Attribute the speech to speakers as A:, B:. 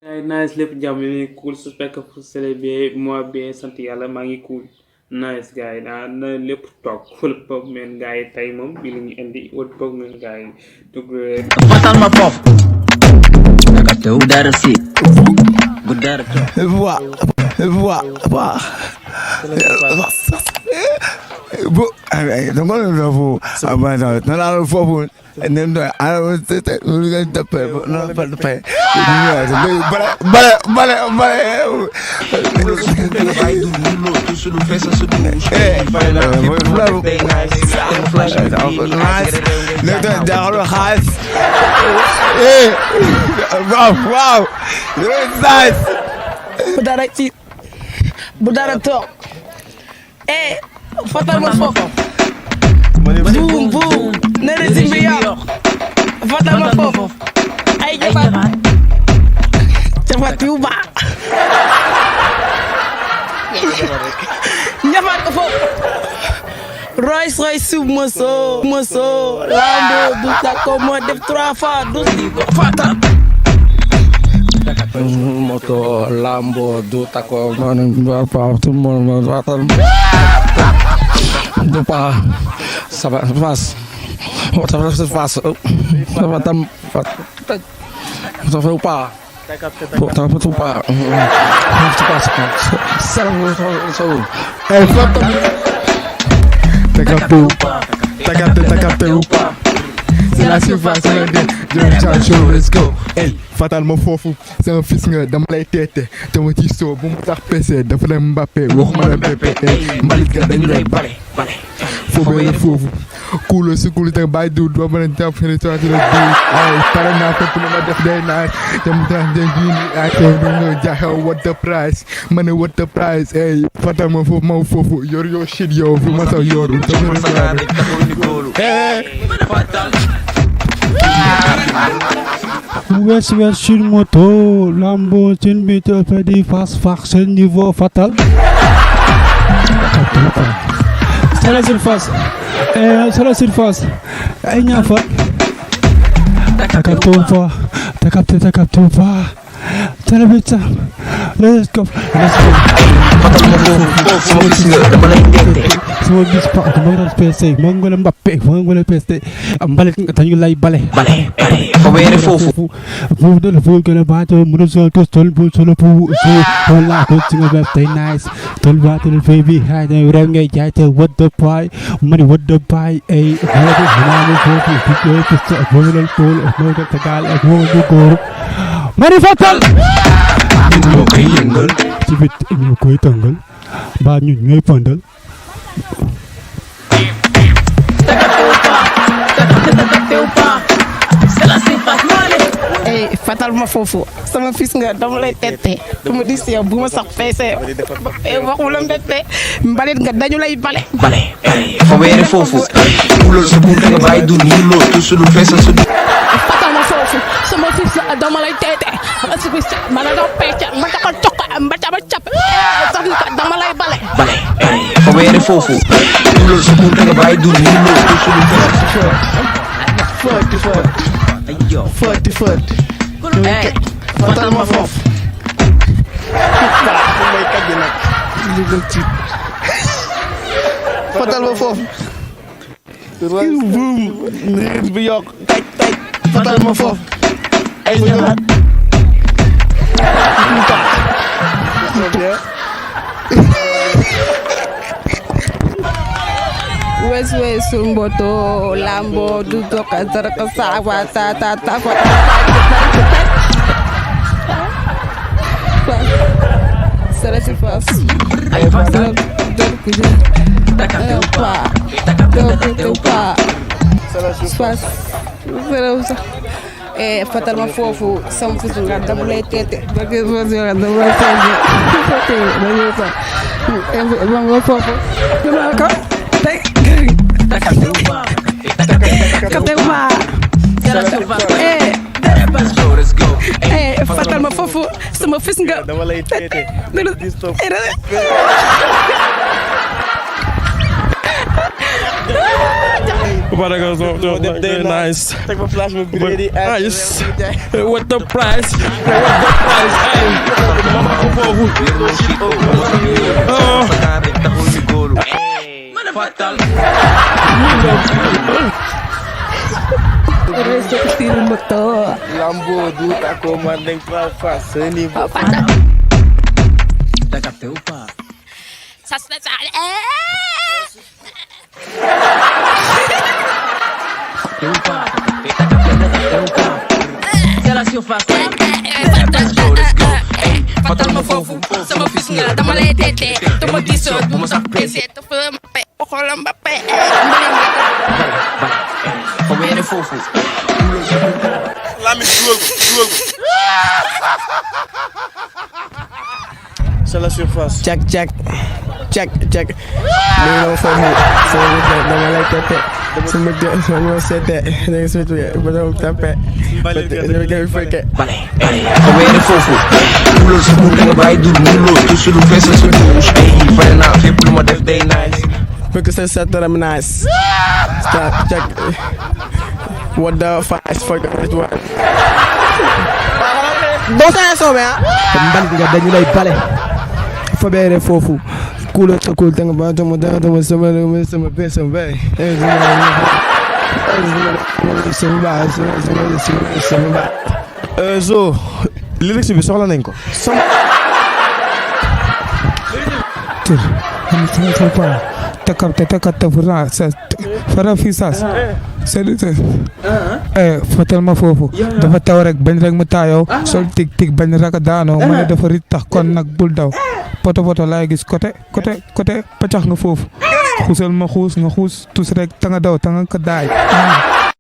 A: ay nice lépp jàmm ni cool j'espère que vous allez bien moi bien sant yàlla maa ngi cool nice gars yi na lépp toog wala boog men gars yi tey moom bi la ñu indi wala boog men gars yi dugg
B: fatal ma pop budara si budara
C: bu dama la fo abana na fo nem do ala tete lu ga tapé na pa tapé bale
B: vai do mundo tu solo festa su tu vai lá flash
C: ne do da khas wow nice
D: budara to fatal ma fofo boom boom nene zimbiya fatal ma fofo ay jabat yuba nyafat ko fo Royce sub moso lambo du ta ko mo def 3 fois du fatal
C: moto lambo du ta ko man pa tout monde fatal do pa ça va passe ça va se passe ça va tam ça fait pas ça va tout pas ça passe ça ta capté ou pas c'est la surface de show let's go hey fatalement fofou c'est un fils nga dama lay tété te ma ci so bu mu tax PC dafa dem Mbappé waxuma la Mbappé mbalit ga dañ lay bale foofu cool si cool te bay du do mën a fini to ci la du ay pare na ko pour ma def day na dem tan den gi ni ak no jaxé what the price mané what the price hey fatalement foofu ma foofu yor yo shit yo fi ma sa yoru
E: West sur moto, Lambo, une bite fait des face c'est niveau fatal. C'est la surface. C'est la surface. Il n'y a pas. T'as capté ou pas? T'as capté ou pas? C'est la bête ça. Let's go. Semua bis pak kemana PC, manggola Mbappé, manggola PC, balik tanya lay bale.
B: Fobere fofo
E: Vous le vous que le bateau, mon sol que stol pour solo pour so la coaching of stay nice. Tol bateau le baby, I don't rang jaite what the pie, money what the pie, eh, halabu fofu, picture of boiler pool, of motor tagal, of motor go. Mari fatal. Cibit ini koy tangal. Ba ñu ñoy pandal.
D: Hey, fatal ma fofo sama fils nga dama lay tété dama dis yow buma sax PC waxuma la tété mbalit nga dañu lay bale
B: fobere fofo ulo su bunta nga bay du mundo tu solo festa su
D: fatal ma fofo sama fils nga dama lay tété mana do pecc ma ta ko tok ma ta ba ciap sax dama lay bale
B: fobere fofo ulo su bunta nga bay du mundo tu solo festa
D: Forte. Fatal ma foofu. May kaj nak. Li do ci. Fatal ma foofu. Boom. Neer bi yok. Taj. Fatal ma foofu. Ay jabat. West mboto lambo du doka zaraka sawa ta c'est la surface ay fatal fatal ma foofu sama fils nga dama lay tété fatal ma foofu sama fils nga dama lay tété
F: Paragon so nice.
C: Take my flash with Brady.
F: Nice. What the price? What the price?
B: bul yor na shit sa kaa rek taxul ñu góolu fatal
D: Resistir motor.
A: Lambo du tako man dañ fa fa ce niveau.
B: t'as capté ou pas
D: Ça se fait.
B: c'est la surface
D: Fatal ma fofou sama fils nga dama lay tété dama diso bu ma sax pc te fa ma pe xolam ba pe
B: fa wéere foofu
F: Lamine dugal ko c'est la surface
A: Check. Léegi dama foofu sama gerte dama lay tete sama gerte sama sete léegi su ma dama tapé dama koy fekke
B: fa wéere foofu muloo sa buur da nga bàyyi dur muloo tu sulu fees sa couche ay pare naa fépp lu ma def day nice
A: fekk sa sataram nice start check what the fuck it was doo saa soobee
C: mbal nga dañu lay bale fa beere foofu kulo ta kul tanga ba to mo da sama be sama bay
F: Zo lyrics bi soxla nañ ko
E: tur sama pa takapta fura sa fara fi sas fatal ma foofu dafa taw rek bañ rek mu taayoo sol tik bañ raka daanoo mu ne dafa rit tax kon nag bul daw poto laay gis côté paccax nga foofu xuusal ma xuus nga xuus tus rek ta nga daw ta nga ko daay